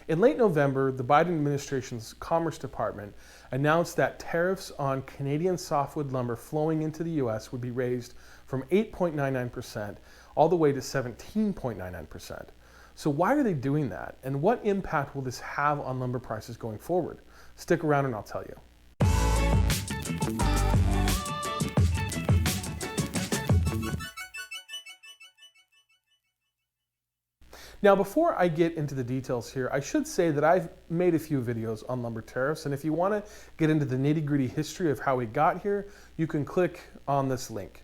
In late November, the Biden administration's Commerce Department announced that tariffs on Canadian softwood lumber flowing into the U.S. would be raised from 8.99% all the way to 17.99%. So why are they doing that? And what impact will this have on lumber prices going forward? Stick around and I'll tell you. Now, before I get into the details here, I should say that I've made a few videos on lumber tariffs, and if you want to get into the nitty-gritty history of how we got here, you can click on this link.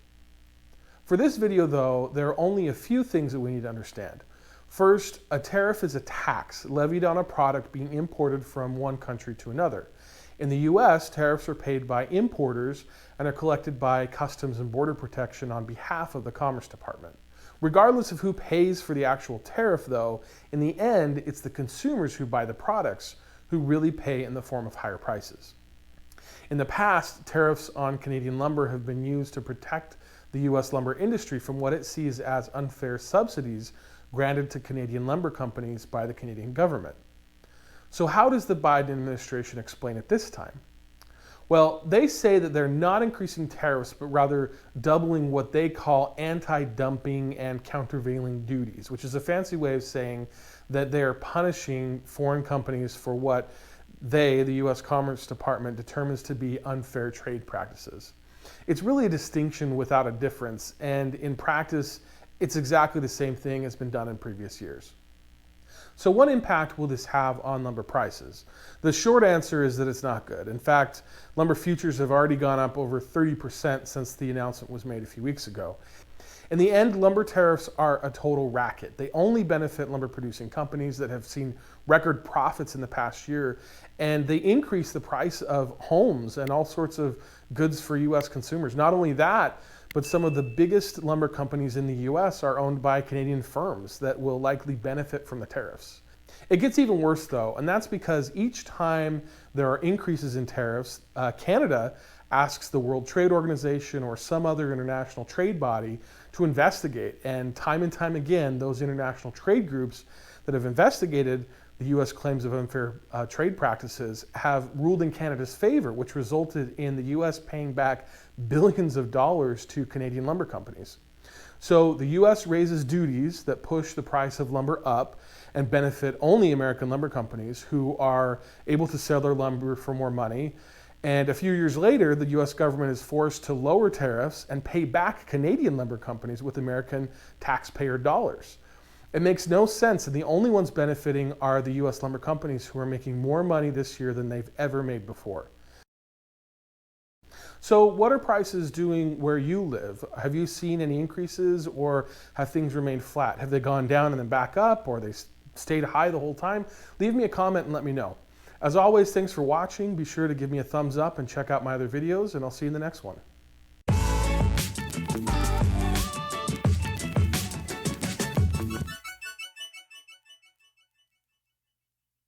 For this video, though, there are only a few things that we need to understand. First, a tariff is a tax levied on a product being imported from one country to another. In the US, tariffs are paid by importers and are collected by Customs and Border Protection on behalf of the Commerce Department. Regardless of who pays for the actual tariff, though, in the end, it's the consumers who buy the products who really pay in the form of higher prices. In the past, tariffs on Canadian lumber have been used to protect the US lumber industry from what it sees as unfair subsidies granted to Canadian lumber companies by the Canadian government. So how does the Biden administration explain it this time? Well, they say that they're not increasing tariffs, but rather doubling what they call anti-dumping and countervailing duties, which is a fancy way of saying that they're punishing foreign companies for what they, the US Commerce Department, determines to be unfair trade practices. It's really a distinction without a difference, and in practice, it's exactly the same thing as been done in previous years. So what impact will this have on lumber prices? The short answer is that it's not good. In fact, lumber futures have already gone up over 30% since the announcement was made a few weeks ago. In the end, lumber tariffs are a total racket. They only benefit lumber producing companies that have seen record profits in the past year, and they increase the price of homes and all sorts of goods for US consumers. Not only that, but some of the biggest lumber companies in the US are owned by Canadian firms that will likely benefit from the tariffs. It gets even worse though, and that's because each time there are increases in tariffs, Canada asks the World Trade Organization or some other international trade body to investigate. And time again, those international trade groups that have investigated the US claims of unfair trade practices have ruled in Canada's favor, which resulted in the US paying back billions of dollars to Canadian lumber companies. So the US raises duties that push the price of lumber up and benefit only American lumber companies who are able to sell their lumber for more money. And a few years later, the US government is forced to lower tariffs and pay back Canadian lumber companies with American taxpayer dollars. It makes no sense, and the only ones benefiting are the US lumber companies who are making more money this year than they've ever made before. So what are prices doing where you live? Have you seen any increases, or have things remained flat? Have they gone down and then back up, or they stayed high the whole time? Leave me a comment and let me know. As always, thanks for watching. Be sure to give me a thumbs up and check out my other videos, and I'll see you in the next one.